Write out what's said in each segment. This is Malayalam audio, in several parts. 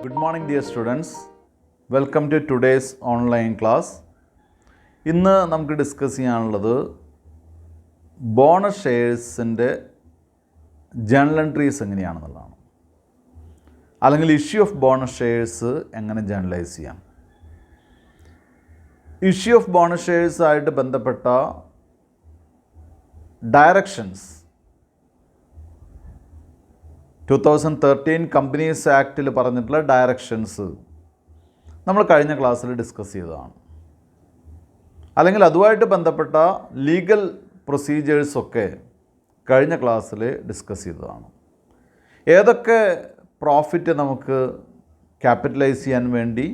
Good morning dear students. Welcome to today's online class. ഇന്ന് നമുക്ക് ഡിസ്കസ് ചെയ്യാനുള്ളത് ബോണസ് ഷെയർസിൻ്റെ ജേണൽ എൻട്രീസ് എങ്ങനെയാണെന്നുള്ളതാണ്. അല്ലെങ്കിൽ ഇഷ്യൂ ഓഫ് ബോണസ് ഷെയർസ് എങ്ങനെ ജേണലൈസ് ചെയ്യാം. ഇഷ്യൂ ഓഫ് ബോണസ് ഷെയർസ് ആയിട്ട് ബന്ധപ്പെട്ട ഡയറക്ഷൻസ് 2013 കമ്പനീസ് ആക്റ്റിൽ പറഞ്ഞിട്ടുള്ള ഡയറക്ഷൻസ് നമ്മൾ കഴിഞ്ഞ ക്ലാസ്സിൽ ഡിസ്കസ് ചെയ്തതാണ്. അല്ലെങ്കിൽ അതുമായിട്ട് ബന്ധപ്പെട്ട ലീഗൽ പ്രൊസീജിയേഴ്സൊക്കെ കഴിഞ്ഞ ക്ലാസ്സിൽ ഡിസ്കസ് ചെയ്തതാണ്. ഏതൊക്കെ പ്രോഫിറ്റ് നമുക്ക് ക്യാപിറ്റലൈസ് ചെയ്യാൻ വേണ്ടി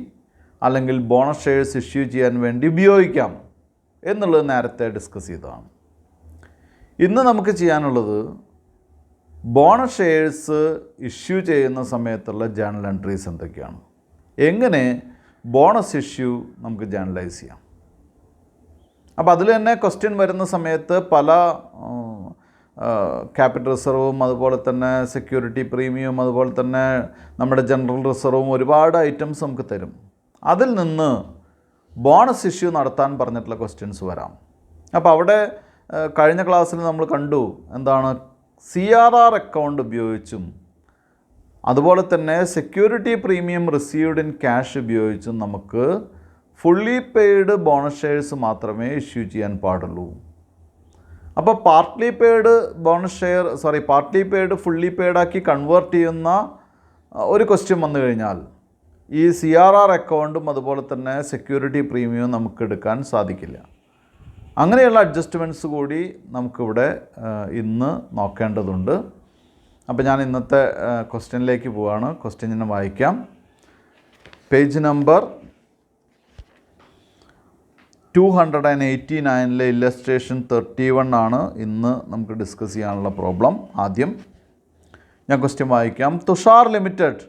അല്ലെങ്കിൽ ബോണസ് ഷെയർസ് ഇഷ്യൂ ചെയ്യാൻ വേണ്ടി ഉപയോഗിക്കാം എന്നുള്ളത് നേരത്തെ ഡിസ്കസ് ചെയ്തതാണ്. ഇന്ന് നമുക്ക് ചെയ്യാനുള്ളത് ബോണസ് ഷെയർസ് ഇഷ്യൂ ചെയ്യുന്ന സമയത്തുള്ള ജേണൽ എൻട്രീസ് എന്തൊക്കെയാണ്, എങ്ങനെ ബോണസ് ഇഷ്യൂ നമുക്ക് ജേണലൈസ് ചെയ്യാം. അപ്പോൾ അതിൽ തന്നെ ക്വസ്റ്റ്യൻ വരുന്ന സമയത്ത് പല ക്യാപിറ്റൽ റിസർവും അതുപോലെ തന്നെ സെക്യൂരിറ്റി പ്രീമിയം അതുപോലെ തന്നെ നമ്മുടെ ജനറൽ റിസർവും ഒരുപാട് ഐറ്റംസ് നമുക്ക് തരും. അതിൽ നിന്ന് ബോണസ് ഇഷ്യൂ നടത്താൻ പറഞ്ഞിട്ടുള്ള ക്വസ്റ്റ്യൻസ് വരാം. അപ്പോൾ അവിടെ കഴിഞ്ഞ ക്ലാസ്സിൽ നമ്മൾ കണ്ടു എന്താണ് CRR അക്കൗണ്ട് ഉപയോഗിച്ചും അതുപോലെ തന്നെ security premium received in cash ഉപയോഗിച്ചും നമുക്ക് ഫുള്ളി പെയ്ഡ് ബോണസ് ഷെയർസ് മാത്രമേ ഇഷ്യൂ ചെയ്യാൻ പാടുള്ളൂ. അപ്പോൾ പാർട്ട്ലി പെയ്ഡ് ഫുള്ളി പെയ്ഡാക്കി കൺവേർട്ട് ചെയ്യുന്ന ഒരു ക്വസ്റ്റ്യൻ വന്നു കഴിഞ്ഞാൽ ഈ CRR അക്കൗണ്ടും അതുപോലെ തന്നെ സെക്യൂരിറ്റി പ്രീമിയവും നമുക്ക് എടുക്കാൻ സാധിക്കില്ല. അങ്ങനെയുള്ള അഡ്ജസ്റ്റ്മെൻറ്റ്സ് കൂടി നമുക്കിവിടെ ഇന്ന് നോക്കേണ്ടതുണ്ട്. അപ്പോൾ ഞാൻ ഇന്നത്തെ ക്വസ്റ്റ്യനിലേക്ക് പോവുകയാണ്. ക്വസ്റ്റ്യൻ ഞാൻ വായിക്കാം. പേജ് നമ്പർ 289 ഇല്ലസ്ട്രേഷൻ 31 ആണ് ഇന്ന് നമുക്ക് ഡിസ്കസ് ചെയ്യാനുള്ള പ്രോബ്ലം. ആദ്യം ഞാൻ ക്വസ്റ്റ്യൻ വായിക്കാം. Tushar limited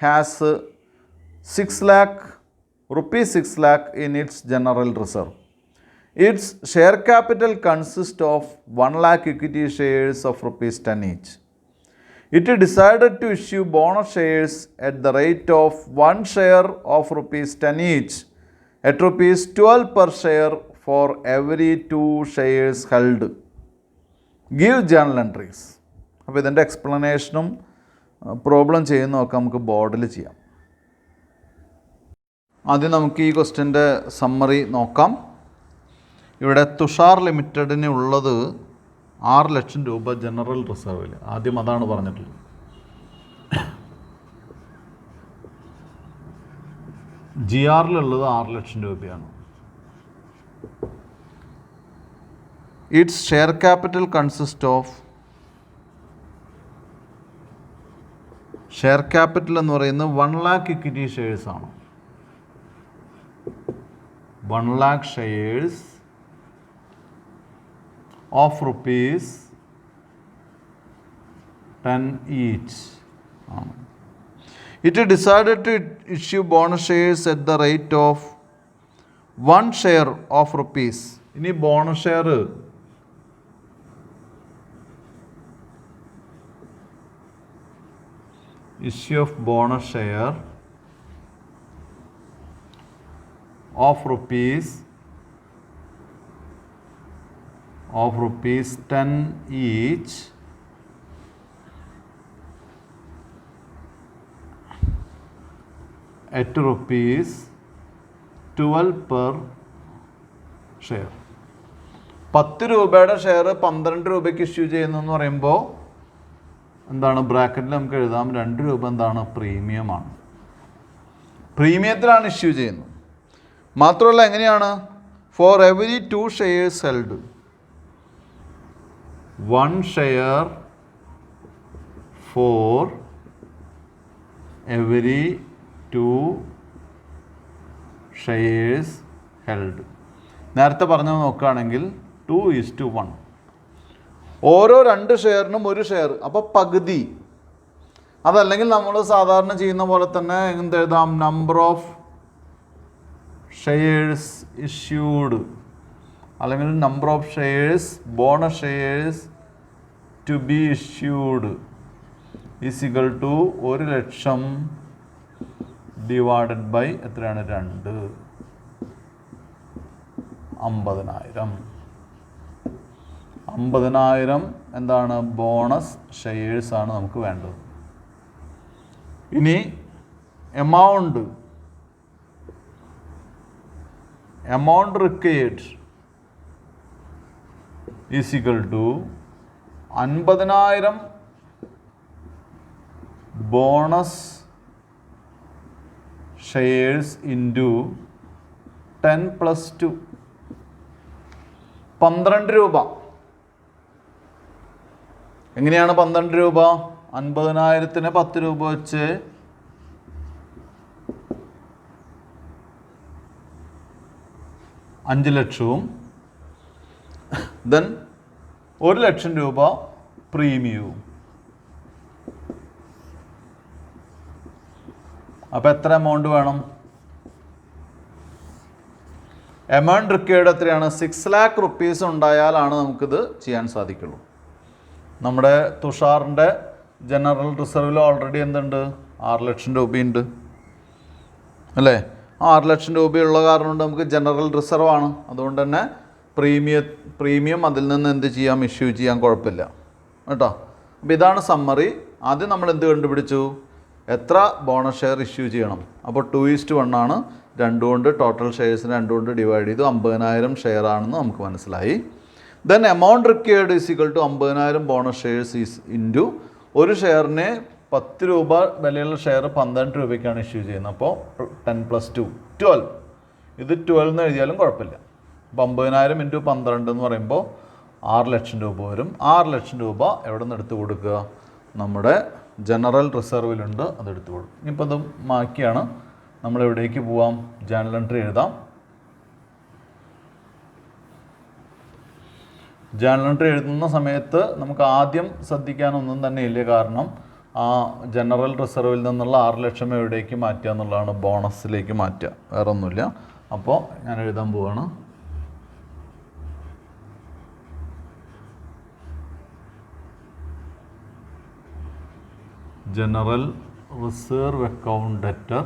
has 6 lakh in its general reserve. Its share capital consists of 1 lakh equity shares of rupees 10 each. It decided to issue bonus shares at the rate of 1 share of rupees 10 each at rupees 12 per share for every 2 shares held. Give journal entries. അപ്പോൾ ഇതിൻ്റെ എക്സ്പ്ലനേഷനും പ്രോബ്ലം ചെയ്യുന്നതൊക്കെ നമുക്ക് ബോർഡിൽ ചെയ്യാം. ആദ്യം നമുക്ക് ഈ ക്വസ്റ്റ്യൻ്റെ സമ്മറി നോക്കാം. ഇവിടെ തുഷാർ ലിമിറ്റഡിന് ഉള്ളത് 6 ലക്ഷം രൂപ ജനറൽ റിസർവിൽ. ആദ്യം അതാണ് പറഞ്ഞിട്ടുള്ളത്. GRലുള്ളത് 6 ലക്ഷം രൂപയാണ്. It's share capital consist of, share capital എന്ന് പറയുന്നത് 1 lakh ഇക്വിറ്റി ഷെയർസ് ആണ്. 1 lakh shares of rupees 10 each. It decided to issue bonus shares at the rate of 1 share of rupees. ഇനി bonus share issue of bonus share of rupees 10 each at rupees 12 per share. 10 രൂപയുടെ ഷെയർ 12 രൂപയ്ക്ക് ഇഷ്യൂ ചെയ്യുന്നു എന്ന് പറയുമ്പോൾ എന്താണ്, ബ്രാക്കറ്റിൽ നമുക്ക് എഴുതാം 2 രൂപ എന്താണ്, പ്രീമിയമാണ്. പ്രീമിയത്തിലാണ് ഇഷ്യൂ ചെയ്യുന്നത്. മാത്രമല്ല എങ്ങനെയാണ്, for every 2 shares held, 1 share for every 2 shares held. നേരത്തെ പറഞ്ഞത് നോക്കുകയാണെങ്കിൽ 2:1. ഓരോ 2 ഷെയറിനും 1 ഷെയർ, അപ്പോൾ പകുതി. അതല്ലെങ്കിൽ നമ്മൾ സാധാരണ ചെയ്യുന്ന പോലെ തന്നെ എന്തെഴുതാം, നമ്പർ ഓഫ് ഷെയർസ് ഇഷ്യൂഡ് അല്ലെങ്കിൽ number of shares bonus shares to be issued is equal to 1 ലക്ഷം ഡിവൈഡഡ് ബൈ എത്രയാണ് 2, 50,000. 50,000 എന്താണ്? ബോണസ് ഷെയർസാണ് നമുക്ക് വേണ്ടത്. ഇനി amount required is equal to 50,000 bonus shares into 10 + 2, 12 രൂപ. എങ്ങനെയാണ് 12 രൂപ? 50,000-ന് 10 രൂപ വെച്ച് 5 ലക്ഷവും ദെൻ 1 ലക്ഷം രൂപ പ്രീമിയവും. അപ്പോൾ എത്ര എമൗണ്ട് വേണം? എമൗണ്ട് റിക്വയർഡ് എത്രയാണ്? 6 lakh rupees ഉണ്ടായാലാണ് നമുക്കിത് ചെയ്യാൻ സാധിക്കുള്ളൂ. നമ്മുടെ തുഷാറിൻ്റെ ജനറൽ റിസർവിൽ ഓൾറെഡി എന്തുണ്ട്? 6 ലക്ഷം രൂപയുണ്ട് അല്ലേ? 6 ലക്ഷം രൂപയുള്ള കാരണം കൊണ്ട് നമുക്ക് ജനറൽ റിസർവ് ആണ്. അതുകൊണ്ട് തന്നെ പ്രീമിയം അതിൽ നിന്ന് എന്ത് ചെയ്യാം? ഇഷ്യൂ ചെയ്യാൻ കുഴപ്പമില്ല കേട്ടോ. അപ്പോൾ ഇതാണ് സമ്മറി. ആദ്യം നമ്മൾ എന്ത് കണ്ടുപിടിച്ചു? എത്ര ബോണസ് ഷെയർ ഇഷ്യൂ ചെയ്യണം. അപ്പോൾ 2:1 ആണ്. 2 കൊണ്ട് ടോട്ടൽ ഷെയർസിന് 2 കൊണ്ട് ഡിവൈഡ് ചെയ്തു. 50,000 ഷെയർ ആണെന്ന് നമുക്ക് മനസ്സിലായി. Then amount required is equal to 50,000 bonus shares is into ഒരു ഷെയറിന് 10 രൂപ വിലയുള്ള ഷെയർ 12 രൂപയ്ക്കാണ് ഇഷ്യൂ ചെയ്യുന്നത്. അപ്പോൾ 10 + 2 12. ഇത് 12 എന്ന് എഴുതിയാലും കുഴപ്പമില്ല. അപ്പോൾ 50,000 × 12 എന്ന് പറയുമ്പോൾ 6 ലക്ഷം രൂപ വരും. 6 ലക്ഷം രൂപ എവിടെ നിന്ന് എടുത്ത് കൊടുക്കുക? നമ്മുടെ ജനറൽ റിസർവിലുണ്ട്, അതെടുത്ത് കൊടുക്കും. ഇനിയിപ്പോൾ അത് ബാക്കിയാണ്. നമ്മൾ എവിടേക്ക് പോവാം? ജേണൽ എൻട്രി എഴുതാം. ജേണൽ എൻട്രി എഴുതുന്ന സമയത്ത് നമുക്ക് ആദ്യം ശ്രദ്ധിക്കാനൊന്നും തന്നെ ഇല്ല. കാരണം ആ ജനറൽ റിസർവിൽ നിന്നുള്ള 6 ലക്ഷം എവിടേക്ക് മാറ്റുക എന്നുള്ളതാണ്, ബോണസിലേക്ക് മാറ്റുക, വേറെ ഒന്നുമില്ല. അപ്പോൾ ഞാൻ എഴുതാൻ പോവാണ്. General reserve account debtor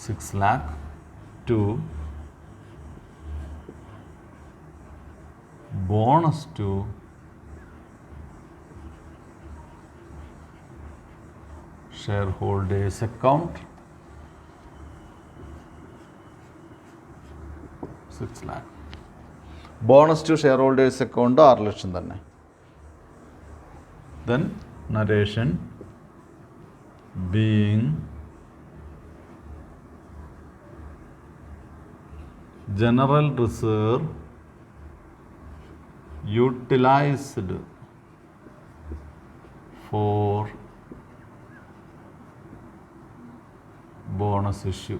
6 lakh to bonus to shareholders account 6 lakh. Bonus to share holders account 6 ലക്ഷം തന്നെ. Then narration being general reserve utilized for bonus issue.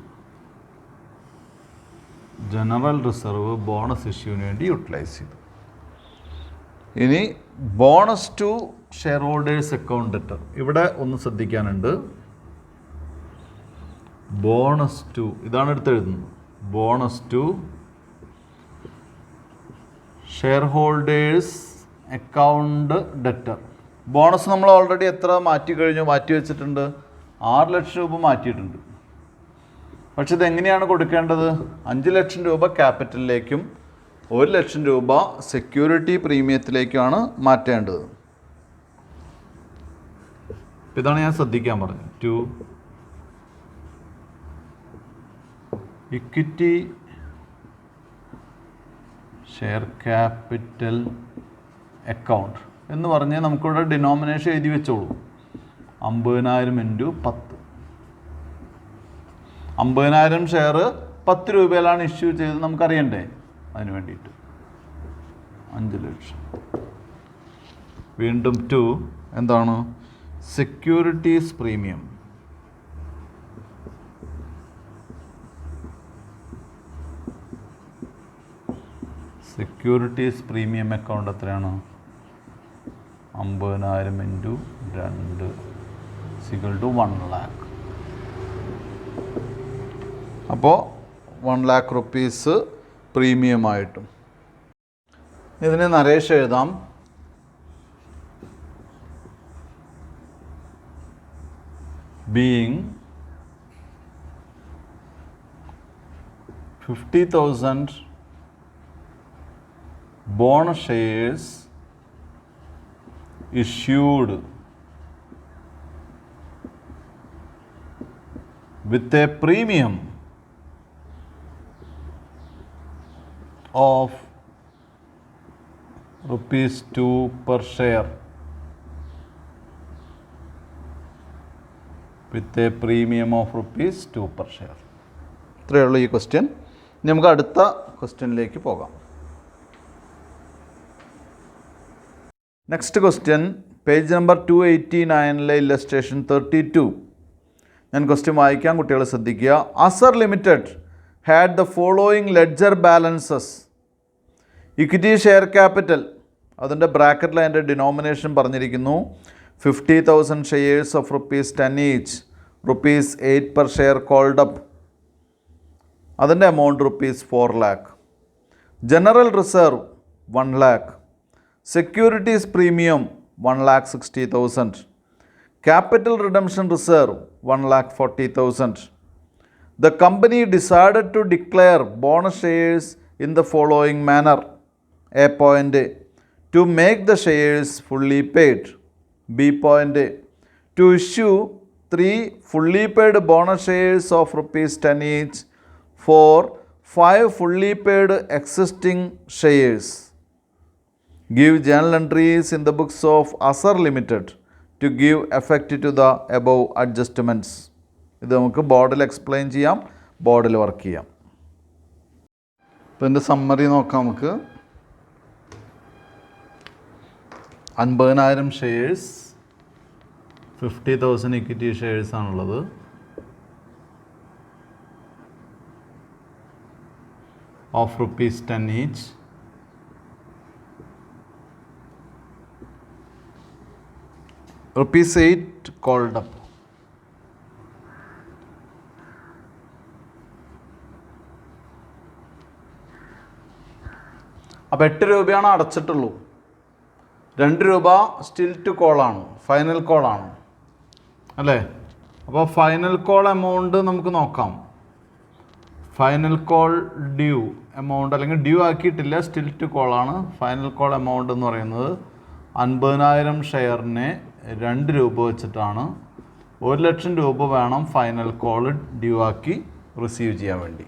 General reserve bonus ഇഷ്യൂവിന് വേണ്ടി യൂട്ടിലൈസ് ചെയ്തു. ഇനി bonus to share holders account debtor. ഇവിടെ ഒന്ന് ശ്രദ്ധിക്കാനുണ്ട്. ബോണസ് ടു ഇതാണ് എടുത്തെഴുതുന്നത്. Bonus to share holders account debtor. Bonus നമ്മൾ ഓൾറെഡി എത്ര മാറ്റി വെച്ചിട്ടുണ്ട്? 6 ലക്ഷം രൂപ മാറ്റിയിട്ടുണ്ട്. പക്ഷെ ഇതെങ്ങനെയാണ് കൊടുക്കേണ്ടത്? 5 ലക്ഷം രൂപ ക്യാപിറ്റലിലേക്കും 1 ലക്ഷം രൂപ സെക്യൂരിറ്റി പ്രീമിയത്തിലേക്കുമാണ് മാറ്റേണ്ടത്. ഇതാണ് ഞാൻ ശ്രദ്ധിക്കാൻ പറഞ്ഞത്. To equity share capital account എന്ന് പറഞ്ഞാൽ നമുക്കിവിടെ ഡിനോമിനേഷൻ എഴുതി വെച്ചോളൂ. 50,000 × 10. 50,000 ഷെയർ 10 രൂപയിലാണ് ഇഷ്യൂ ചെയ്തത്, നമുക്കറിയണ്ടേ? അതിന് വേണ്ടിയിട്ട് 5 ലക്ഷം. വീണ്ടും ടു എന്താണ്? Securities premium. Securities premium account എത്രയാണ്? 50,000 × 2 = 1 lakh. അപ്പോൾ 1 lakh rupees പ്രീമിയമായിട്ടും. ഇതിന് നരേഷ് എഴുതാം. being 50,000 bonus shares issued with a premium of rupees 2 per share. With a premium of rupees 2 per share. ഇത്രയേ ഉള്ളൂ ഈ ക്വസ്റ്റ്യൻ. ഇനി നമുക്ക് അടുത്ത ക്വസ്റ്റ്യനിലേക്ക് പോകാം. Next question page number 289 illustration 32. ഞാൻ ക്വസ്റ്റ്യൻ വായിക്കാം, കുട്ടികൾ ശ്രദ്ധിക്കുക. Azar limited had the following ledger balances. Equity share capital, അതിൻ്റെ ബ്രാക്കറ്റിൽ അതിൻ്റെ ഡിനോമിനേഷൻ പറഞ്ഞിരിക്കുന്നു. 50,000 shares of rupees 10 each, rupees 8 per share called up. അതിൻ്റെ amount rupees 4 lakh. General reserve 1 lakh. Securities premium 1,60,000. Capital redemption reserve 1,40,000. The company decided to declare bonus shares in the following manner. A point, to make the shares fully paid. B point, to issue 3 fully paid bonus shares of rupees 10 each for 5 fully paid existing shares. Give journal entries in the books of Asar Limited to give effect to the above adjustments. ഇത് നമുക്ക് ബോർഡിൽ എക്സ്പ്ലെയിൻ ചെയ്യാം, ബോർഡിൽ വർക്ക് ചെയ്യാം. ഇപ്പോൾ ഇതിൻ്റെ സമ്മറി നോക്കാം നമുക്ക്. 50,000 ഷെയർസ്, 50,000 ഇക്വിറ്റി ഷെയർസ് ആണുള്ളത്. Of rupees 10 each. rupees 8 called up. അപ്പോൾ 8 രൂപയാണ് അടച്ചിട്ടുള്ളൂ. 2 രൂപ സ്റ്റിൽ ടു കോളാണ്, ഫൈനൽ കോളാണ് അല്ലേ? അപ്പോൾ ഫൈനൽ കോൾ എമൗണ്ട് നമുക്ക് നോക്കാം. ഫൈനൽ കോൾ ഡ്യൂ എമൗണ്ട്, അല്ലെങ്കിൽ ഡ്യൂ ആക്കിയിട്ടില്ല, സ്റ്റിൽ ടു കോളാണ്. ഫൈനൽ കോൾ എമൗണ്ട് എന്ന് പറയുന്നത് 50,000 ഷെയറിനെ 2 രൂപ വെച്ചിട്ടാണ്. 1,00,000 രൂപ വേണം ഫൈനൽ കോൾ ഡ്യൂ ആക്കി റിസീവ് ചെയ്യാൻ വേണ്ടി.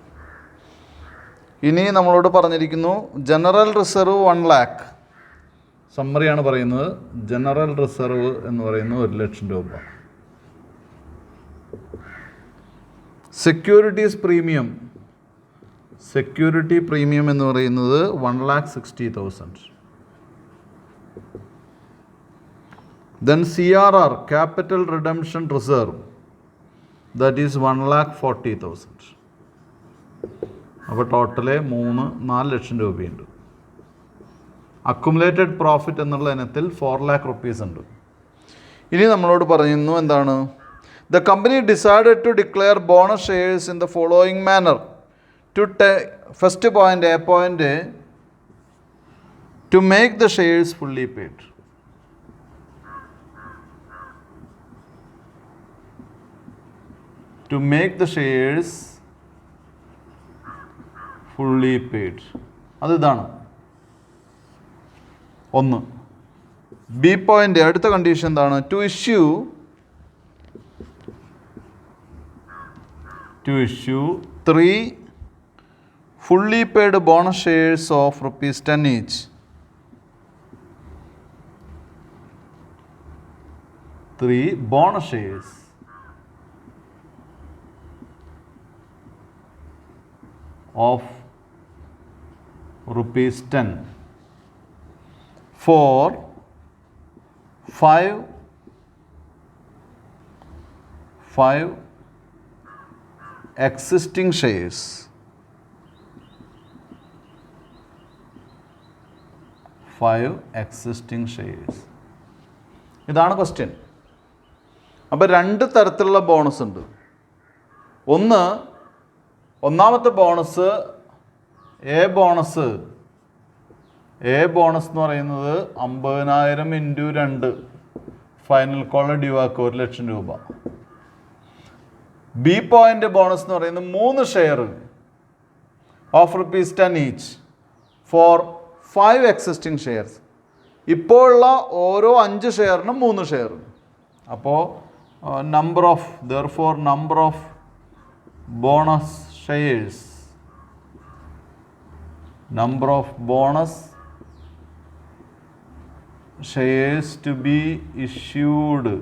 ഇനി നമ്മളോട് പറഞ്ഞിരിക്കുന്നു ജനറൽ റിസർവ് 1 lakh. സമ്മറിയാണ് പറയുന്നത്. ജനറൽ റിസർവ് എന്ന് പറയുന്നത് 1,00,000 രൂപ. സെക്യൂരിറ്റീസ് പ്രീമിയം, സെക്യൂരിറ്റി പ്രീമിയം എന്ന് പറയുന്നത് 1,60,000. Then CRR, capital redemption reserve, that is 1,40,000. അപ്പോൾ ടോട്ടല് 4 ലക്ഷം രൂപയുണ്ട്. അക്കുമുലേറ്റഡ് പ്രോഫിറ്റ് എന്നുള്ള ഇനത്തിൽ 4 lakh rupees ഉണ്ട്. ഇനി നമ്മളോട് പറയുന്നു എന്താണ്? The company decided to declare bonus shares in the following manner. To first point, A point, to make the shares fully paid. To make the shares fully paid, അത് ഇതാണ് 1. ബി പോയിന്റ്, അടുത്ത കണ്ടീഷൻ എന്താണ്? To issue 3 fully paid bonus shares of rupees 10 each. Three bonus shares of rupees 10 for 5 existing shares. 5 existing shares. ഇതാണ് ക്വസ്റ്റ്യൻ. അപ്പോൾ 2 തരത്തിലുള്ള ബോണസ് ഉണ്ട്. ഒന്നാമത്തെ ബോണസ് എ ബോണസ് എന്ന് പറയുന്നത് 50,000 × 2 ഫൈനൽ കോൾ ഡ്യൂ ആക്കുക 1,00,000 രൂപ. ബി പോയിന്റ് ബോണസ് എന്ന് പറയുന്നത് 3 share of ₹10 each for 5 existing shares. ഇപ്പോൾ ഉള്ള ഓരോ 5 ഷെയറിനും 3 ഷെയർ. അപ്പോൾ number of bonus shares, number of bonus shares to be issued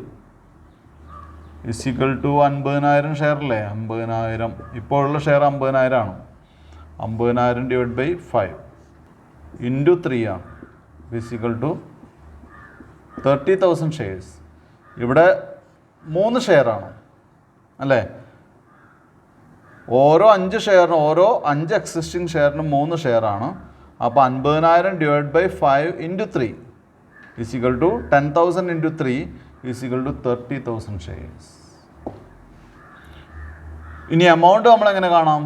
is equal to 50,000 share അല്ലേ? 50,000. ഇപ്പോൾ ഉള്ള ഷെയർ 50,000 ആണ്. 50,000 ഡിവൈഡ് ബൈ 5 ഇൻറ്റു 3 ആണ്. Is equal to 30,000 shares. ഇവിടെ 3 ഷെയറാണ് അല്ലേ? ഓരോ 5 ഷെയറിനും, ഓരോ 5 എക്സിസ്റ്റിംഗ് ഷെയറിനും 3 ഷെയറാണ്. അപ്പോൾ 50,000 divide by 5 into 3 is equal to 10,000 into 3 is equal to 30,000 shares. ഇനി എമൗണ്ട് നമ്മൾ എങ്ങനെ കാണാം?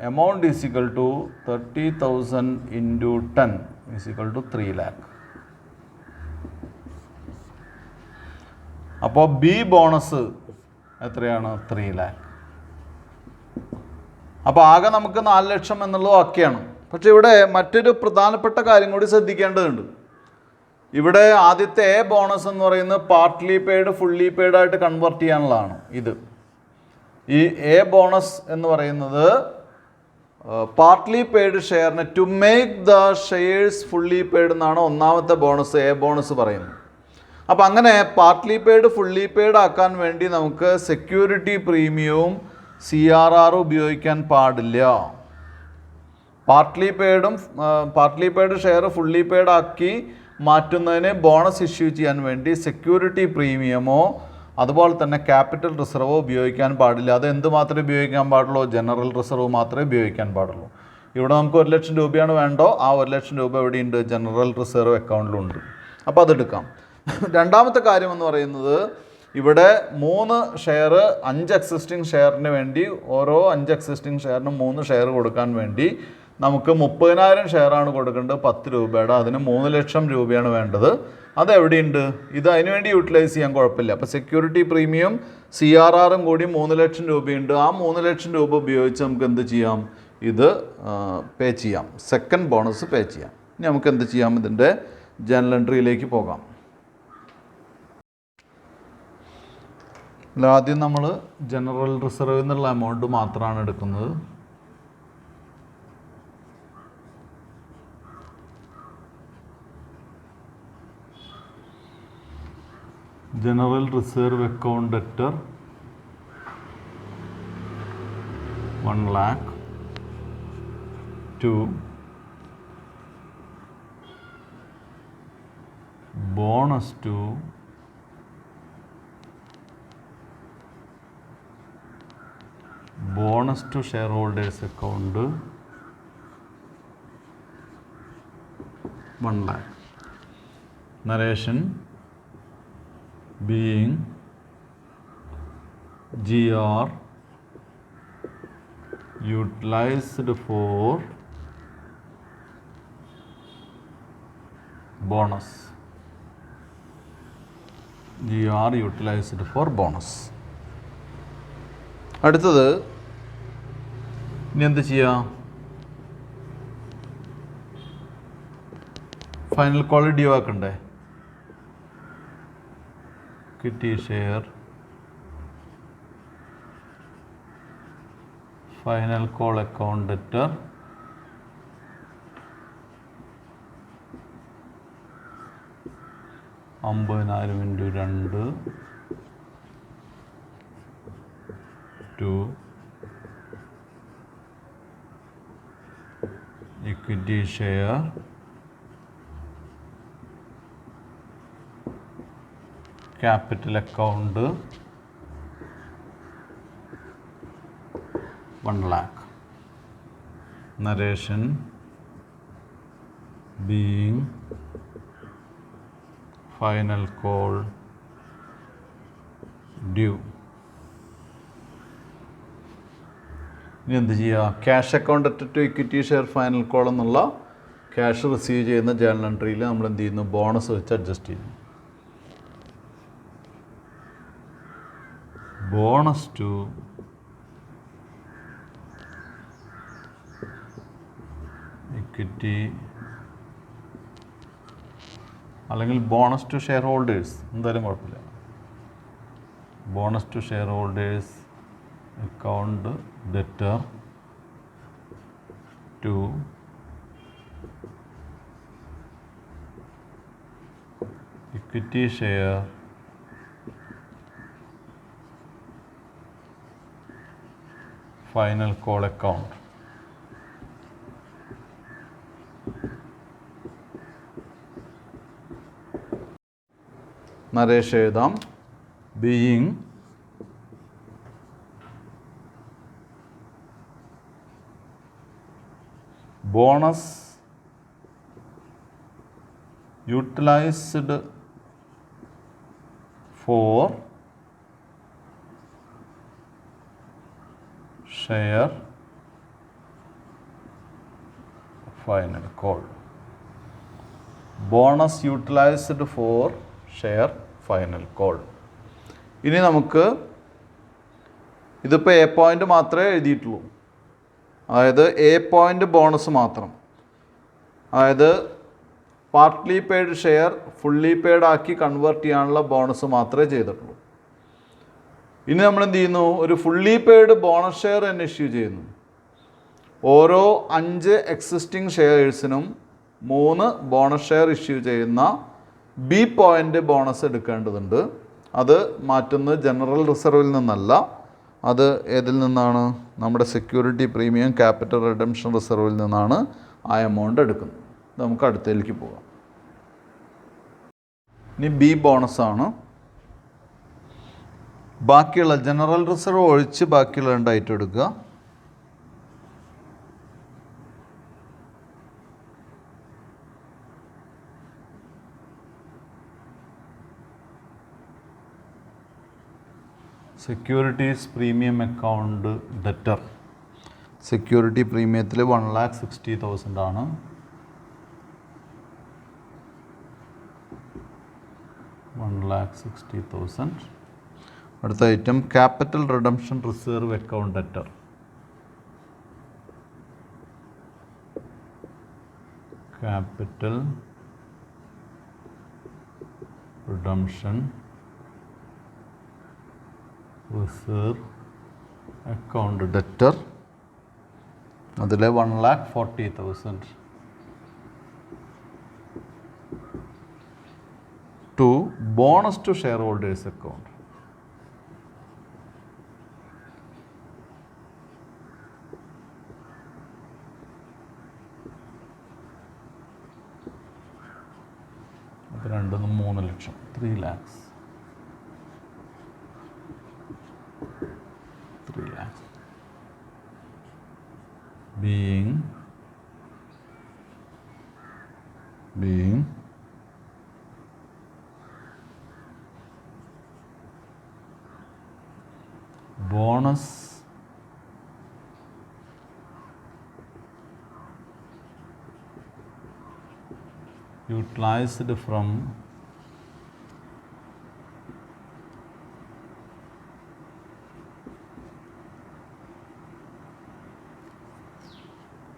Amount is equal to 30,000 into 10 is equal to 3 lakh. അപ്പോൾ ബി ബോണസ് എത്രയാണ്? 3 lakh. അപ്പോൾ ആകെ നമുക്ക് 4 ലക്ഷം എന്നുള്ളത് ഒക്കെയാണ്. പക്ഷെ ഇവിടെ മറ്റൊരു പ്രധാനപ്പെട്ട കാര്യം കൂടി ശ്രദ്ധിക്കേണ്ടതുണ്ട്. ഇവിടെ ആദ്യത്തെ എ ബോണസ് എന്ന് പറയുന്നത് പാർട്ട്ലി പെയ്ഡ്, ഫുള്ളി പെയ്ഡ് ആയിട്ട് കൺവേർട്ട് ചെയ്യാനുള്ളതാണ്. ഈ എ ബോണസ് എന്ന് പറയുന്നത് പാർട്ട്ലി പെയ്ഡ് ഷെയറിന് to make the shares fully paid എന്നാണ് ഒന്നാമത്തെ ബോണസ്, എ ബോണസ് പറയുന്നത്. അപ്പം അങ്ങനെ പാർട്ട്ലി പെയ്ഡ് ഫുള്ളി പെയ്ഡ് ആക്കാൻ വേണ്ടി നമുക്ക് സെക്യൂരിറ്റി പ്രീമിയവും CRR ഉപയോഗിക്കാൻ പാടില്ല. Partly paid share fully paid ആക്കി മാറ്റുന്നതിന് ബോണസ് ഇഷ്യൂ ചെയ്യാൻ വേണ്ടി സെക്യൂരിറ്റി പ്രീമിയമോ അതുപോലെ തന്നെ ക്യാപിറ്റൽ റിസർവോ ഉപയോഗിക്കാൻ പാടില്ല. അത് എന്ത് മാത്രമേ ഉപയോഗിക്കാൻ പാടുള്ളൂ? ജനറൽ റിസർവ് മാത്രമേ ഉപയോഗിക്കാൻ പാടുള്ളൂ. ഇവിടെ നമുക്ക് 1 ലക്ഷം രൂപയാണ് വേണ്ടോ, ആ 1 ലക്ഷം രൂപ എവിടെയുണ്ട്? ജനറൽ റിസർവ് അക്കൗണ്ടിലുണ്ട്. അപ്പോൾ അതെടുക്കാം. രണ്ടാമത്തെ കാര്യം എന്ന് പറയുന്നത്, ഇവിടെ 3 ഷെയർ 5 എക്സിസ്റ്റിംഗ് ഷെയറിന് വേണ്ടി, ഓരോ 5 എക്സിസ്റ്റിംഗ് ഷെയറിനും 3 ഷെയർ കൊടുക്കാൻ വേണ്ടി നമുക്ക് 30,000 ഷെയറാണ് കൊടുക്കേണ്ടത് 10 രൂപയുടെ. അതിന് 3 ലക്ഷം രൂപയാണ് വേണ്ടത്. അതെവിടെയുണ്ട്? ഇത് അതിന് വേണ്ടി യൂട്ടിലൈസ് ചെയ്യാൻ കുഴപ്പമില്ല. അപ്പോൾ സെക്യൂരിറ്റി പ്രീമിയം CRRും കൂടി 3 ലക്ഷം രൂപയുണ്ട്. ആ 3 ലക്ഷം രൂപ ഉപയോഗിച്ച് നമുക്ക് എന്ത് ചെയ്യാം? ഇത് പേ ചെയ്യാം, സെക്കൻഡ് ബോണസ് പേ ചെയ്യാം. ഇനി നമുക്ക് എന്ത് ചെയ്യാം? ഇതിൻ്റെ ജനറൽ എൻട്രിയിലേക്ക് പോകാം. ആദ്യം നമ്മൾ ജനറൽ റിസർവ് എന്നുള്ള എമൗണ്ട് മാത്രമാണ് എടുക്കുന്നത്. General reserve account debtor 1 lakh to bonus to shareholders account 1 lakh. Narration being GR utilized for bonus. GR utilized for bonus. അടുത്തത് ഇനി എന്ത് ചെയ്യാം? ഫൈനൽ കോൾ ഡ്യൂ ആക്കണ്ടേ? Equity share final call account debtor 50,000 into 2 to equity share capital account 1 lakh. Narration being final call due. ഇനി എന്ത് ചെയ്യുക? Cash account to equity share final call എന്നുള്ള ക്യാഷ് റിസീവ് ചെയ്യുന്ന ജേർണൽ എൻട്രിയിൽ നമ്മൾ എന്ത് ചെയ്യുന്നു? ബോണസ് വെച്ച് അഡ്ജസ്റ്റ് ചെയ്യുന്നു. ബോണസ് ടു ഇക്വിറ്റി അല്ലെങ്കിൽ ബോണസ് ടു ഷെയർ ഹോൾഡേഴ്സ്, എന്തായാലും കുഴപ്പമില്ല. Bonus to share holders account debtor to equity share final call account. Narration എഴുതാം. Being bonus utilised for share final call. Bonus utilised for share final call. ഇനി നമുക്ക് ഇതിപ്പോൾ എ പോയിൻ്റ് മാത്രമേ എഴുതിയിട്ടുള്ളൂ, അതായത് എ പോയിൻ്റ് ബോണസ് മാത്രം, അതായത് partly paid share fully paid ആക്കി കൺവേർട്ട് ചെയ്യാനുള്ള ബോണസ് മാത്രമേ ചെയ്തിട്ടുള്ളൂ. ഇനി നമ്മൾ എന്ത് ചെയ്യുന്നു, ഒരു ഫുള്ളി പെയ്ഡ് ബോണസ് ഷെയർ തന്നെ ഇഷ്യൂ ചെയ്യുന്നു. ഓരോ 5 എക്സിസ്റ്റിംഗ് ഷെയർസിനും 3 ബോണസ് ഷെയർ ഇഷ്യൂ ചെയ്യുന്ന ബി പോയിൻ്റ് ബോണസ് എടുക്കേണ്ടതുണ്ട്. അത് മാറ്റുന്നത് ജനറൽ റിസർവിൽ നിന്നല്ല, അത് ഏതിൽ നിന്നാണ്? നമ്മുടെ സെക്യൂരിറ്റി പ്രീമിയം ക്യാപിറ്റൽ റിഡംഷൻ റിസർവിൽ നിന്നാണ് ആ എമൗണ്ട് എടുക്കുന്നത്. നമുക്ക് അടുത്തതിലേക്ക് പോകാം. ഇനി ബി ബോണസാണ്. ബാക്കിയുള്ള ജനറൽ റിസർവ് ഒഴിച്ച് ബാക്കിയുള്ള 2 ഐറ്റം എടുക്കുക. Securities premium account debtor. Security പ്രീമിയത്തിൽ 1,60,000 ആണ്. അടുത്ത item capital redemption reserve account debtor. Capital redemption reserve account debtor, അതിൽ 1,40,000 to bonus to share holders account. അത് 3 ലക്ഷം, 3 lakhs. Being bonus utilized from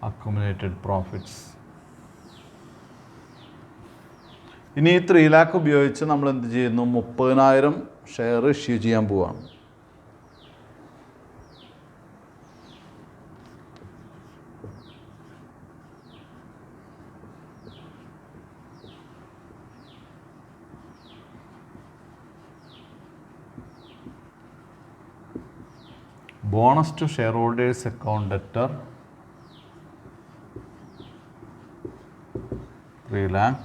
accumulated profits. ഇനി ഈ 3 lakh ഉപയോഗിച്ച് നമ്മൾ എന്ത് ചെയ്യുന്നു, 30,000 ഷെയർ ഇഷ്യൂ ചെയ്യാൻ പോവാണ്. Bonus to share holders account debtor 3 lakh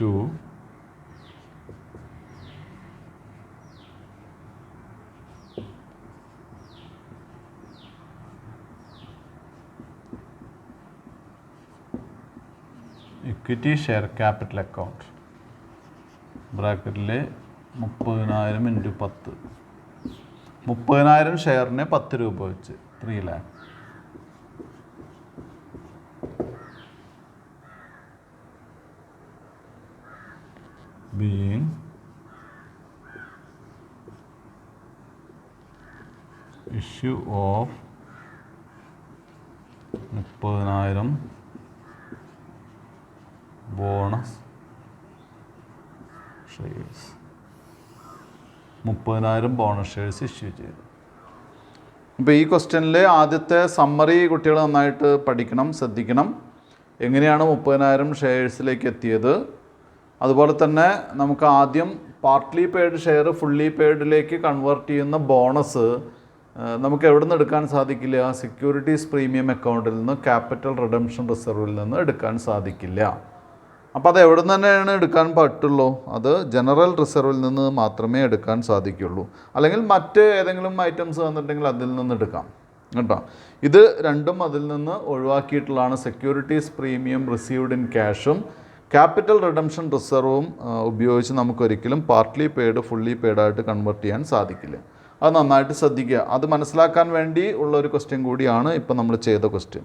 to equity share capital account ബ്രാക്കറ്റിൽ 30,000 ഇൻറ്റു 10, 30,000 ഷെയറിന് 10 രൂപ വെച്ച് 3 lakh. Being issue of 30,000 shares 30,000 bonus shares issue ചെയ്തു. ഇപ്പോൾ ഈ ക്വസ്റ്റ്യനിൽ ആദ്യത്തെ സമ്മറി കുട്ടികൾ നന്നായിട്ട് പഠിക്കണം, ശ്രദ്ധിക്കണം. എങ്ങനെയാണ് 30,000 ഷെയർസിലേക്ക് എത്തിയത്, അതുപോലെ തന്നെ നമുക്ക് ആദ്യം പാർട്ട്ലി പെയ്ഡ് ഷെയർ ഫുള്ളി പെയ്ഡിലേക്ക് കൺവേർട്ട് ചെയ്യുന്ന ബോണസ് നമുക്ക് എവിടെ നിന്ന് എടുക്കാൻ സാധിക്കില്ല? സെക്യൂരിറ്റീസ് പ്രീമിയം അക്കൗണ്ടിൽ നിന്ന്, ക്യാപിറ്റൽ റിഡംഷൻ റിസർവിൽ നിന്ന് എടുക്കാൻ സാധിക്കില്ല. അപ്പോൾ അത് എവിടെ നിന്ന് തന്നെയാണ് എടുക്കാൻ പറ്റുള്ളൂ? അത് ജനറൽ റിസർവിൽ നിന്ന് മാത്രമേ എടുക്കാൻ സാധിക്കുള്ളൂ. അല്ലെങ്കിൽ മറ്റ് ഏതെങ്കിലും ഐറ്റംസ് വന്നിട്ടുണ്ടെങ്കിൽ അതിൽ നിന്ന് എടുക്കാം കേട്ടോ. ഇത് രണ്ടും അതിൽ നിന്ന് ഒഴിവാക്കിയിട്ടുള്ളതാണ്. സെക്യൂരിറ്റീസ് പ്രീമിയം റിസീവ്ഡ് ഇൻ ക്യാഷും ക്യാപിറ്റൽ റിഡംഷൻ റിസർവും ഉപയോഗിച്ച് നമുക്കൊരിക്കലും പാർട്ട്ലി പെയ്ഡ് ഫുള്ളി പെയ്ഡായിട്ട് കൺവേർട്ട് ചെയ്യാൻ സാധിക്കില്ല. അത് നന്നായിട്ട് ശ്രദ്ധിക്കുക. അത് മനസ്സിലാക്കാൻ വേണ്ടി ഉള്ള ഒരു ക്വസ്റ്റ്യൻ കൂടിയാണ് ഇപ്പം നമ്മൾ ചെയ്ത ക്വസ്റ്റ്യൻ.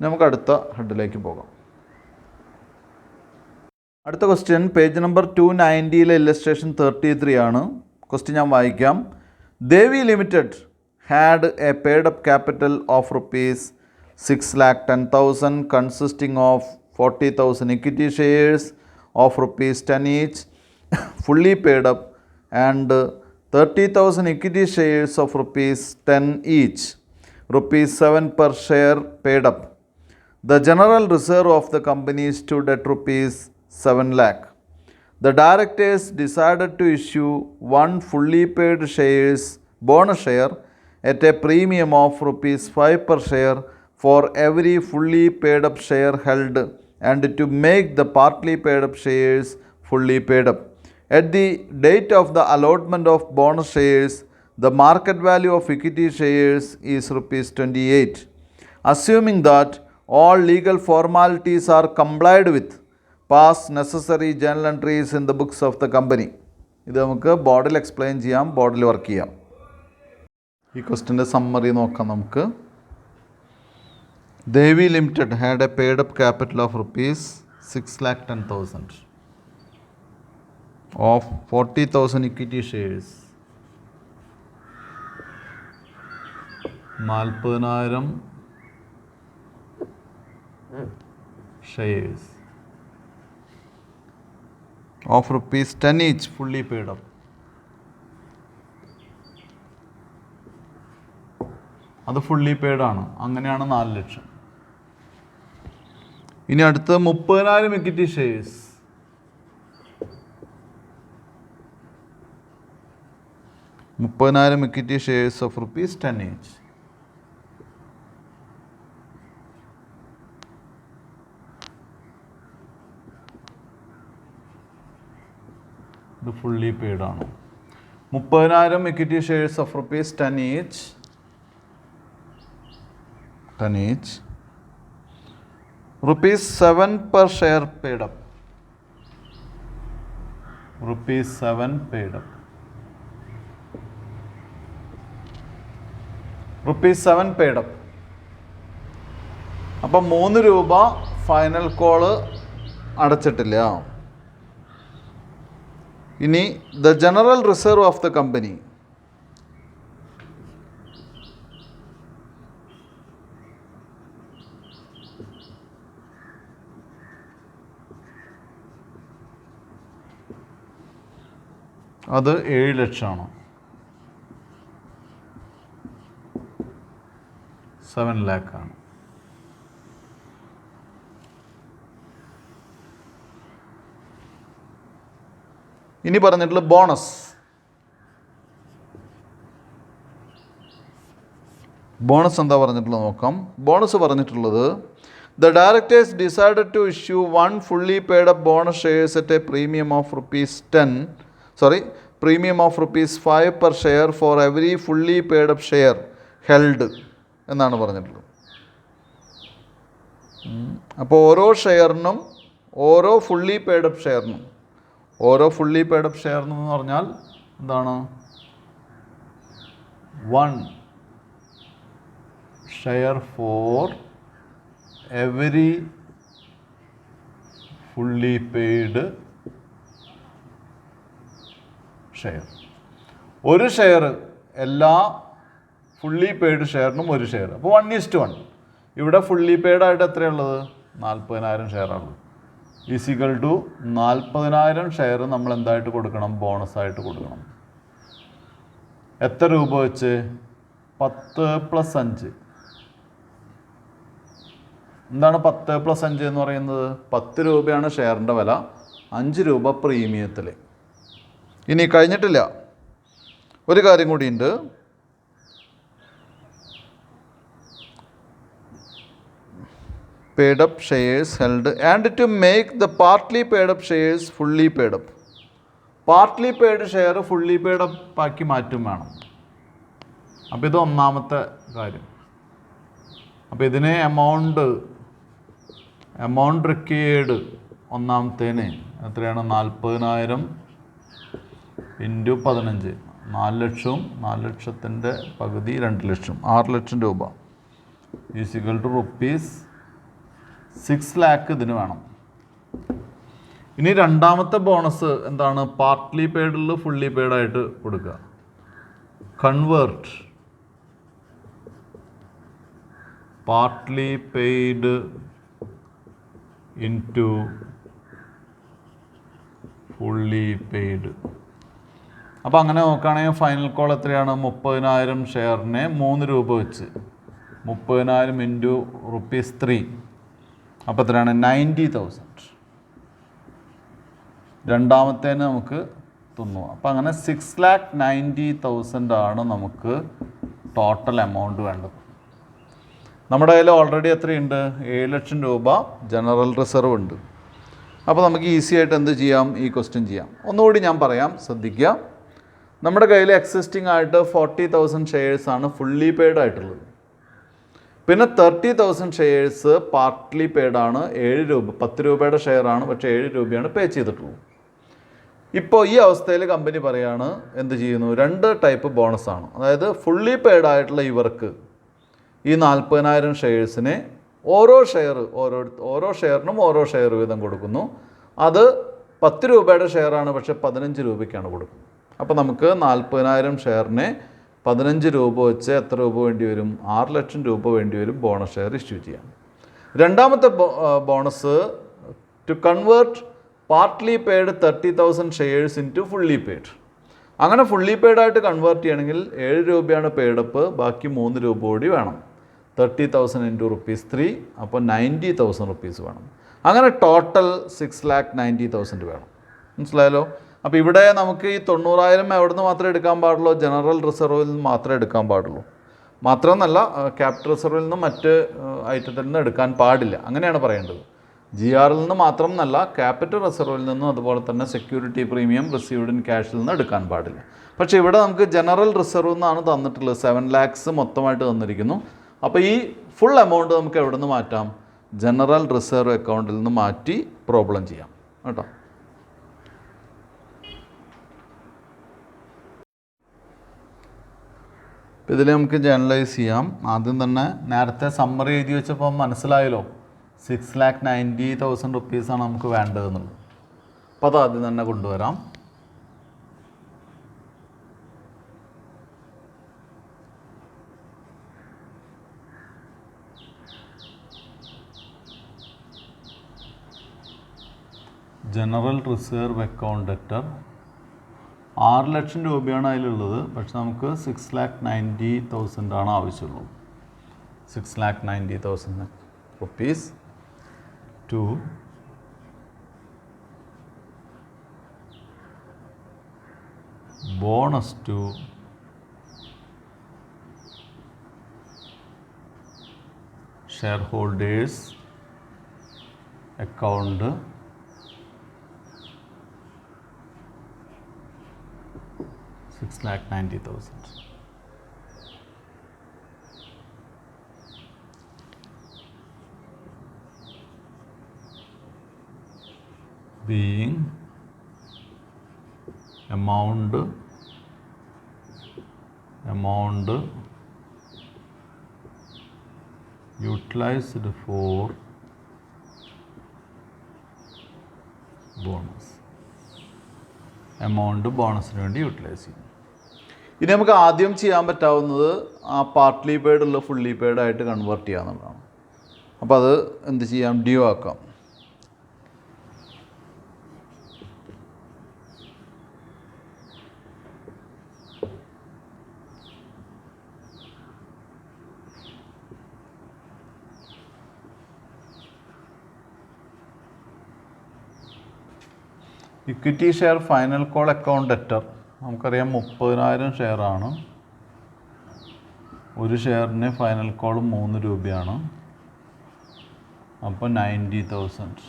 നമുക്ക് അടുത്ത ഹെഡിലേക്ക് പോകാം. അടുത്ത ക്വസ്റ്റ്യൻ പേജ് നമ്പർ 290 ഇല്ലസ്ട്രേഷൻ 33 ആണ്. ക്വസ്റ്റ്യൻ ഞാൻ വായിക്കാം. Devi limited had a paid up capital of ₹6,10,000 consisting of 40,000 equity shares of ₹10 each fully paid up and 30,000 equity shares of ₹10 each, ₹7 per share paid up. The general reserve of the company stood at ₹7 lakh. The directors decided to issue one fully paid shares bonus share at a premium of ₹5 per share for every fully paid up share held and to make the partly paid up shares fully paid up. At the date of the allotment of bonus shares, the market value of equity shares is ₹28. Assuming that all legal formalities are complied with, pass necessary journal entries in the books of the company. ഇത് നമുക്ക് ബോർഡിൽ എക്സ്പ്ലെയിൻ ചെയ്യാം, ബോർഡിൽ വർക്ക് ചെയ്യാം. ഈ ക്വസ്റ്റ്യൻ്റെ സമ്മറി നോക്കാം നമുക്ക്. Devi Limited had a paid up capital of ₹6,10,000 of 40,000 equity shares. 40,000 shares of ₹10 each fully paid up. അത് ഫുള്ളി പെയ്ഡ് ആണ്. അങ്ങനെയാണ് 4 ലക്ഷം. ഇനി അടുത്ത് 30,000 equity shares. Equity shares of ₹10 each. ഇത് ഫുള്ളി പെയ്ഡ് ആണ്. 30,000 equity shares of ₹10 each. ₹7 per share paid up. ₹7 paid up. ₹7 paid up. അപ്പം ₹3 ഫൈനൽ കോള് അടച്ചിട്ടില്ല. ഇനി the general reserve of the company. അത് 7 ലക്ഷമാണ്. 7 lakh ആണ്. ഇനി പറഞ്ഞിട്ടുള്ള ബോണസ്. ബോണസ് എന്താ പറഞ്ഞിട്ടുള്ളത് നോക്കാം. ബോണസ് പറഞ്ഞിട്ടുള്ളത് the directors decided to issue one fully paid up bonus shares at a premium of ₹5 per share for every fully paid up share held എന്നാണ് പറഞ്ഞിട്ടുള്ളത്. അപ്പോൾ ഓരോ ഷെയറിനും, ഓരോ ഫുള്ളി പെയ്ഡ് അപ്പ് ഷെയറിനും എന്ന് പറഞ്ഞാൽ എന്താണ്? 1 share for every fully paid share. ഒരു ഷെയർ എല്ലാ ഫുള്ളി പെയ്ഡ് ഷെയറിനും ഒരു ഷെയർ. അപ്പോൾ 1:1. ഇവിടെ ഫുള്ളി പെയ്ഡ് ആയിട്ട് എത്രയുള്ളത്? 40,000 ഷെയറാണ്. ഈസിക്കൽ ടു 40,000 ഷെയർ നമ്മൾ എന്തായിട്ട് കൊടുക്കണം? ബോണസായിട്ട് കൊടുക്കണം. എത്ര രൂപ വെച്ച്? 10 + 5. എന്താണ് 10 + 5 എന്ന് പറയുന്നത്? 10 രൂപയാണ് ഷെയറിൻ്റെ വില, 5 രൂപ പ്രീമിയത്തിൽ. ഇനി കഴിഞ്ഞിട്ടില്ല, ഒരു കാര്യം കൂടിയുണ്ട്. paid up shares held and to make the partly paid up shares fully paid up. Partly paid share fully paid up ആക്കി മാറ്റും വേണം. അപ്പോൾ ഇത് ഒന്നാമത്തെ കാര്യം. അപ്പോൾ ഇതിന് എമൗണ്ട് റിക്വയർഡ് ഒന്നാമത്തേന് എത്രയാണ്? 40,000 × 15, 4 ലക്ഷവും 4 ലക്ഷത്തിൻ്റെ പകുതി 2 ലക്ഷം, 6 ലക്ഷം രൂപ ഈസിക്കൽ ടു ₹6 lakh ഇതിന് വേണം. ഇനി രണ്ടാമത്തെ ബോണസ് എന്താണ്? പാർട്ട്ലി പെയ്ഡിൽ ഫുള്ളി പെയ്ഡ് ആയിട്ട് കൊടുക്കുക. Convert partly paid into fully paid. അപ്പോൾ അങ്ങനെ നോക്കുകയാണെങ്കിൽ ഫൈനൽ കോൾ എത്രയാണ്? 30,000 ഷെയറിനെ 3 രൂപ വെച്ച് 30,000 × ₹3. അപ്പോൾ എത്രയാണ്? 90,000. രണ്ടാമത്തേന് നമുക്ക് 90. അപ്പോൾ അങ്ങനെ 6,90,000 ആണ് നമുക്ക് ടോട്ടൽ എമൗണ്ട് വേണ്ടത്. നമ്മുടെ കയ്യിൽ ഓൾറെഡി എത്രയുണ്ട്? 7 ലക്ഷം രൂപ ജനറൽ റിസർവ് ഉണ്ട്. അപ്പോൾ നമുക്ക് ഈസി ആയിട്ട് എന്ത് ചെയ്യാം? ഈ ക്വസ്റ്റ്യൻ ചെയ്യാം. ഒന്നുകൂടി ഞാൻ പറയാം, ശ്രദ്ധിക്കുക. നമ്മുടെ കയ്യിൽ എക്സിസ്റ്റിംഗ് ആയിട്ട് 40,000 ഷെയർസാണ് ഫുള്ളി പെയ്ഡ് ആയിട്ടുള്ളത്. പിന്നെ 30,000 ഷെയർസ് പാർട്ട്ലി പെയ്ഡാണ്. 7 രൂപ, 10 രൂപയുടെ ഷെയറാണ്, പക്ഷേ 7 രൂപയാണ് പേ ചെയ്തിട്ടുള്ളൂ. ഇപ്പോൾ ഈ അവസ്ഥയിൽ കമ്പനി പറയാണ് എന്ത് ചെയ്യുന്നു? 2 ടൈപ്പ് ബോണസാണ്. അതായത് ഫുള്ളി പെയ്ഡ് ആയിട്ടുള്ള ഇവർക്ക് ഈ 40,000 ഷെയർസിനെ ഓരോ ഷെയറിനും ഓരോ ഷെയർ വീതം കൊടുക്കുന്നു. അത് 10 രൂപയുടെ ഷെയറാണ്, പക്ഷേ 15 രൂപയ്ക്കാണ് കൊടുക്കുന്നത്. അപ്പോൾ നമുക്ക് 40,000 ഷെയറിനെ 15 രൂപ വെച്ച് എത്ര രൂപ വേണ്ടി വരും? 6 ലക്ഷം രൂപ വേണ്ടി വരും ബോണസ് ഷെയർ ഇഷ്യൂ ചെയ്യാൻ. രണ്ടാമത്തെ bonus to convert partly paid 30,000 shares into fully paid. അങ്ങനെ ഫുള്ളി പെയ്ഡായിട്ട് കൺവേർട്ട് ചെയ്യണമെങ്കിൽ 7 രൂപയാണ് പെയ്ഡപ്പ്, ബാക്കി 3 രൂപ കൂടി വേണം. 30,000 × ₹3, അപ്പോൾ 90,000 റുപ്പീസ് വേണം. അങ്ങനെ ടോട്ടൽ 6,90,000 വേണം. മനസ്സിലായല്ലോ? അപ്പോൾ ഇവിടെ നമുക്ക് ഈ 90,000 എവിടെ നിന്ന് മാത്രമേ എടുക്കാൻ പാടുള്ളൂ? ജനറൽ റിസർവിൽ നിന്ന് മാത്രമേ എടുക്കാൻ പാടുള്ളൂ. മാത്രമൊന്നല്ല, ക്യാപിറ്റൽ റിസർവിൽ നിന്നും മറ്റ് ഐറ്റത്തിൽ നിന്ന് എടുക്കാൻ പാടില്ല, അങ്ങനെയാണ് പറയേണ്ടത്. GR നിന്ന് മാത്രം എന്നല്ല, ക്യാപിറ്റൽ റിസർവിൽ നിന്നും അതുപോലെ തന്നെ സെക്യൂരിറ്റി പ്രീമിയം റിസീവ്ഡ് ഇൻ ക്യാഷിൽ നിന്ന് എടുക്കാൻ പാടില്ല. പക്ഷേ ഇവിടെ നമുക്ക് ജനറൽ റിസർവ് എന്നാണ് തന്നിട്ടുള്ളത്. 7 lakhs മൊത്തമായിട്ട് തന്നിരിക്കുന്നു. അപ്പോൾ ഈ ഫുൾ എമൗണ്ട് നമുക്ക് എവിടെ നിന്ന് മാറ്റാം? ജനറൽ റിസർവ് അക്കൗണ്ടിൽ നിന്ന് മാറ്റി പ്രോബ്ലം ചെയ്യാം കേട്ടോ. ഇതിൽ നമുക്ക് ജനറലൈസ് ചെയ്യാം. ആദ്യം തന്നെ നേരത്തെ സമ്മറി എഴുതി വെച്ചപ്പോൾ മനസ്സിലായല്ലോ 6,90,000 റുപ്പീസാണ് നമുക്ക് വേണ്ടതെന്നുള്ളത്. അപ്പോൾ അത് ആദ്യം തന്നെ കൊണ്ടുവരാം. ജനറൽ റിസർവ് അക്കൗണ്ട് ഡെറ്റർ 6 ലക്ഷം രൂപയാണ് അതിലുള്ളത്. പക്ഷെ നമുക്ക് 6,90,000 ആണ് ആവശ്യമുള്ളൂ. 6,90,000 rupees to bonus to share holders account $6,90,000. Being amount utilized for bonus. Amount ബോണസിന് വേണ്ടി യൂട്ടിലൈസ് ചെയ്യും. ഇനി നമുക്ക് ആദ്യം ചെയ്യാൻ പറ്റാവുന്നത് ആ പാർട്ട്ലി പെയ്ഡ് ഉള്ള ഫുള്ളി പെയ്ഡ് ആയിട്ട് കൺവേർട്ട് ചെയ്യാന്നുള്ളതാണ്. അപ്പോൾ അത് എന്ത് ചെയ്യാം? ഡ്യൂ ആക്കാം. Equity share final call account debtor നമുക്കറിയാം 30,000 ഷെയറാണ്. ഒരു ഷെയറിന് ഫൈനൽ കോൾ 3 രൂപയാണ്. അപ്പോൾ 90,000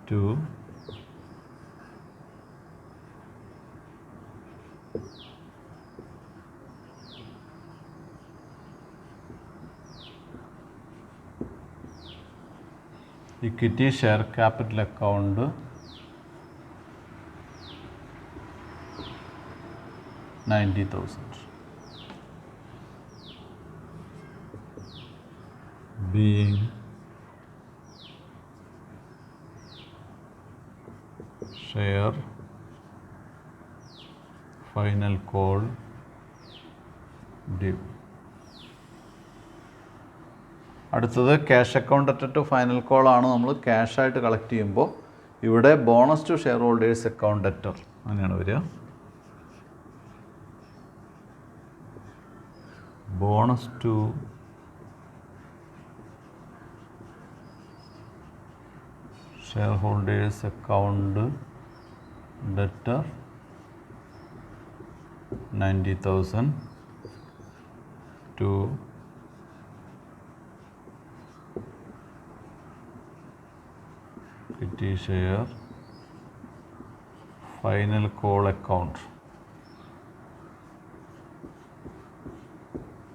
to equity share capital account $90,000 being share final call due. അടുത്തത് cash account at to final call ആണ്. നമ്മൾ ക്യാഷ് ആയിട്ട് കളക്ട് ചെയ്യുമ്പോൾ ഇവിടെ bonus to share holders account debtor അങ്ങനെയാണ് വരിക. Bonus to share holders account debtor 90,000 to equity share final call account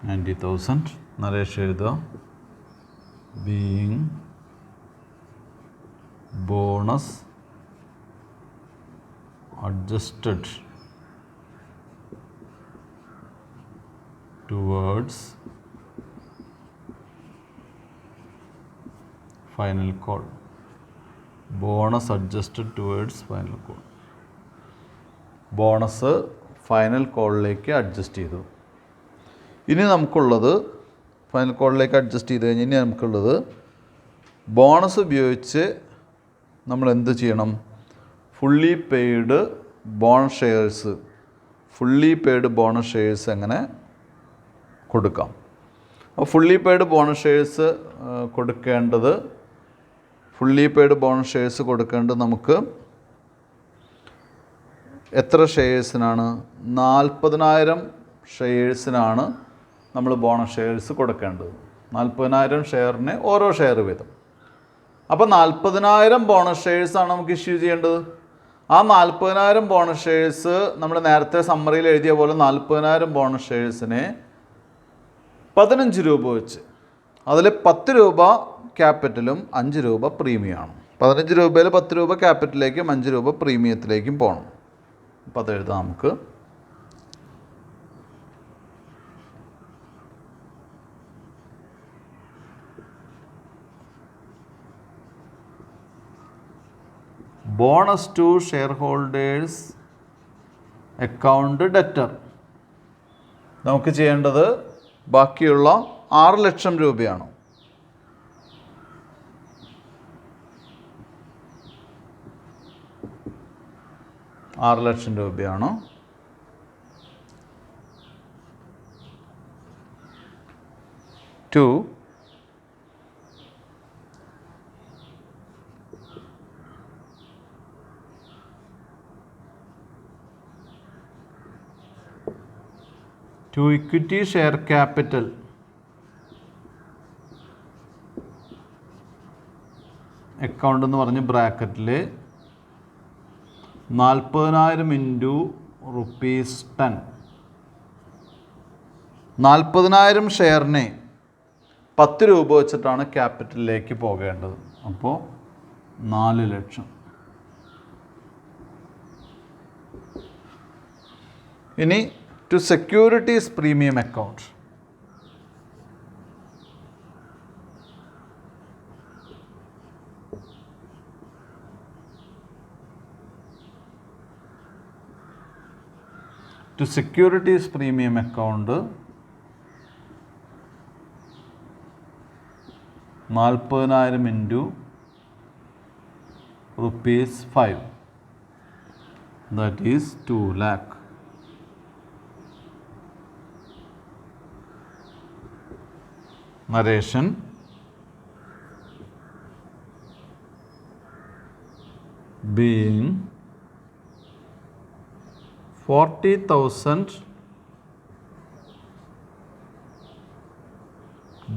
90,000. Narration എഴുതുക. Being bonus adjusted towards final call. Bonus adjusted towards final call. Bonus final കോളിലേക്ക് അഡ്ജസ്റ്റ് ചെയ്തു. ഇനി നമുക്കുള്ളത് ഫൈനൽ കോളിലേക്ക് അഡ്ജസ്റ്റ് ചെയ്ത് കഴിഞ്ഞ് ഇനി നമുക്കുള്ളത് ബോണസ് ഉപയോഗിച്ച് നമ്മൾ എന്ത് ചെയ്യണം? ഫുള്ളി പെയ്ഡ് ബോണസ് ഷെയർസ് എങ്ങനെ കൊടുക്കാം? അപ്പോൾ ഫുള്ളി പെയ്ഡ് ബോണസ് ഷെയർസ് കൊടുക്കേണ്ടത് നമുക്ക് എത്ര ഷെയർസിനാണ്? 40,000 ഷെയർസിനാണ് നമ്മൾ ബോണസ് ഷെയർസ് കൊടുക്കേണ്ടത്. 40,000 ഷെയറിന് ഓരോ ഷെയർ വീതം. അപ്പോൾ 40,000 ബോണസ് ഷെയർസാണ് നമുക്ക് ഇഷ്യൂ ചെയ്യേണ്ടത്. ആ 40,000 ബോണസ് ഷെയർസ് നമ്മൾ നേരത്തെ സമ്മറിയിൽ എഴുതിയ പോലെ 40,000 ബോണസ് ഷെയർസിനെ 15 രൂപ വെച്ച്, അതിൽ 10 രൂപ ക്യാപിറ്റലും 5 രൂപ പ്രീമിയമാണ്. 15 രൂപയിൽ 10 രൂപ ക്യാപിറ്റലിലേക്കും 5 രൂപ പ്രീമിയത്തിലേക്കും പോകണം. അപ്പോൾ അതെഴുതാം നമുക്ക്. Bonus to share holders account debtor നമുക്ക് ചെയ്യേണ്ടത് ബാക്കിയുള്ള 6 ലക്ഷം രൂപയാണ്. To equity share capital account എന്ന് പറഞ്ഞ് ബ്രാക്കറ്റിൽ 40,000 ഇൻറ്റു ₹10. 40,000 ഷെയറിനെ 10 രൂപ വെച്ചിട്ടാണ് ക്യാപിറ്റലിലേക്ക് പോകേണ്ടത്. അപ്പോൾ 4 ലക്ഷം. ഇനി to securities premium account to securities premium account 40,000 into ₹5, that is 2 lakh. Narration. being 40,000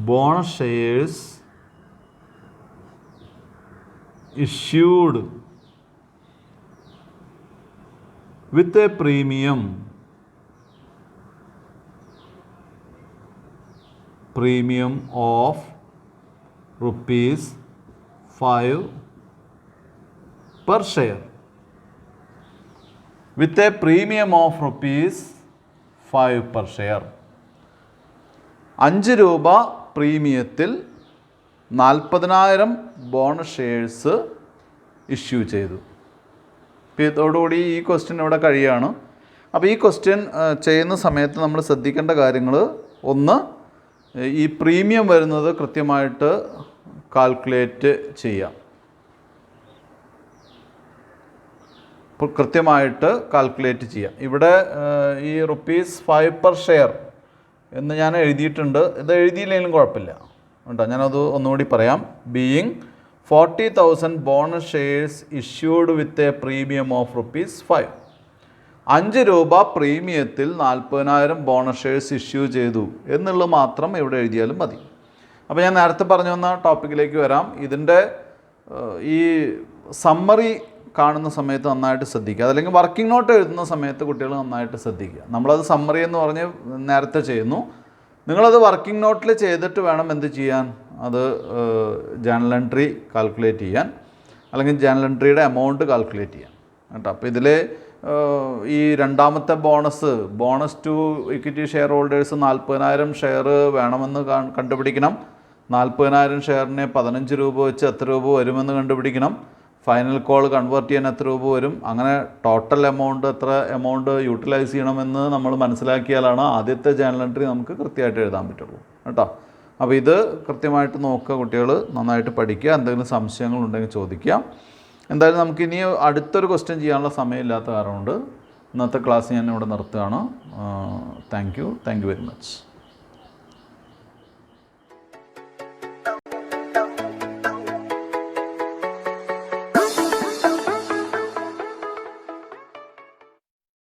bonus shares issued with a premium of rupees 5 per share. With a premium of rupees 5 per share. 5 രൂപ പ്രീമിയത്തിൽ 40,000 ബോണസ് ഷെയർസ് ഇഷ്യൂ ചെയ്തു. അപ്പോൾ ഇതോടുകൂടി ഈ ക്വസ്റ്റ്യൻ ഇവിടെ കഴിയുകയാണ്. അപ്പോൾ ഈ ക്വസ്റ്റ്യൻ ചെയ്യുന്ന സമയത്ത് നമ്മൾ ശ്രദ്ധിക്കേണ്ട കാര്യങ്ങൾ, ഒന്ന്, ഈ പ്രീമിയം വരുന്നത് കൃത്യമായിട്ട് കാൽക്കുലേറ്റ് ചെയ്യാം. ഇപ്പോൾ കൃത്യമായിട്ട് കാൽക്കുലേറ്റ് ചെയ്യാം. ഇവിടെ ഈ rupees 5 per share എന്ന് ഞാൻ എഴുതിയിട്ടുണ്ട്. ഇത് എഴുതിയില്ലെങ്കിലും കുഴപ്പമില്ല കേട്ടോ, ഞാനത് ഒന്നുകൂടി പറയാം. Being 40,000 bonus shares issued with a premium of rupees 5. 5 രൂപ പ്രീമിയത്തിൽ 40,000 ബോണസ് ഷെയർസ് ഇഷ്യൂ ചെയ്തു എന്നുള്ളത് മാത്രം ഇവിടെ എഴുതിയാലും മതി. അപ്പോൾ ഞാൻ നേരത്തെ പറഞ്ഞു വന്ന ടോപ്പിക്കിലേക്ക് വരാം. ഇതിൻ്റെ ഈ സമ്മറി കാണുന്ന സമയത്ത് നന്നായിട്ട് ശ്രദ്ധിക്കുക. അതല്ലെങ്കിൽ വർക്കിംഗ് നോട്ട് എഴുതുന്ന സമയത്ത് കുട്ടികൾ നന്നായിട്ട് ശ്രദ്ധിക്കുക. നമ്മളത് സമ്മറി എന്ന് പറഞ്ഞ് നേരത്തെ ചെയ്യുന്നു. നിങ്ങളത് വർക്കിംഗ് നോട്ടിൽ ചെയ്തിട്ട് വേണം എന്ത് ചെയ്യാൻ, അത് ജേണൽ എൻട്രി കാൽക്കുലേറ്റ് ചെയ്യാൻ, അല്ലെങ്കിൽ ജേണൽ എൻട്രിയുടെ എമൗണ്ട് കാൽക്കുലേറ്റ് ചെയ്യാൻ കേട്ടോ. അപ്പോൾ ഇതിൽ ഈ രണ്ടാമത്തെ bonus to equity share holders 40,000 share വേണമെന്ന് കണ്ടുപിടിക്കണം. 40,000 ഷെയറിന് 15 രൂപ വെച്ച് എത്ര രൂപ വരുമെന്ന് കണ്ടുപിടിക്കണം. ഫൈനൽ കോൾ കൺവേർട്ട് ചെയ്യാൻ എത്ര രൂപ വരും, അങ്ങനെ ടോട്ടൽ എത്ര എമൗണ്ട് യൂട്ടിലൈസ് ചെയ്യണമെന്ന് നമ്മൾ മനസ്സിലാക്കിയാലാണ് ആദ്യത്തെ ജേണൽ എൻട്രി നമുക്ക് കൃത്യമായിട്ട് എഴുതാൻ പറ്റുള്ളൂ കേട്ടോ. അപ്പോൾ ഇത് കൃത്യമായിട്ട് നോക്കുക, കുട്ടികൾ നന്നായിട്ട് പഠിക്കുക. എന്തെങ്കിലും സംശയങ്ങളുണ്ടെങ്കിൽ ചോദിക്കുക. എന്തായാലും നമുക്കിനി അടുത്തൊരു ക്വസ്റ്റ്യൻ ചെയ്യാനുള്ള സമയമില്ലാത്ത കാരണമുണ്ട് ഇന്നത്തെ ക്ലാസ് ഞാൻ ഇവിടെ നിർത്തുകയാണ്. Thank you very much.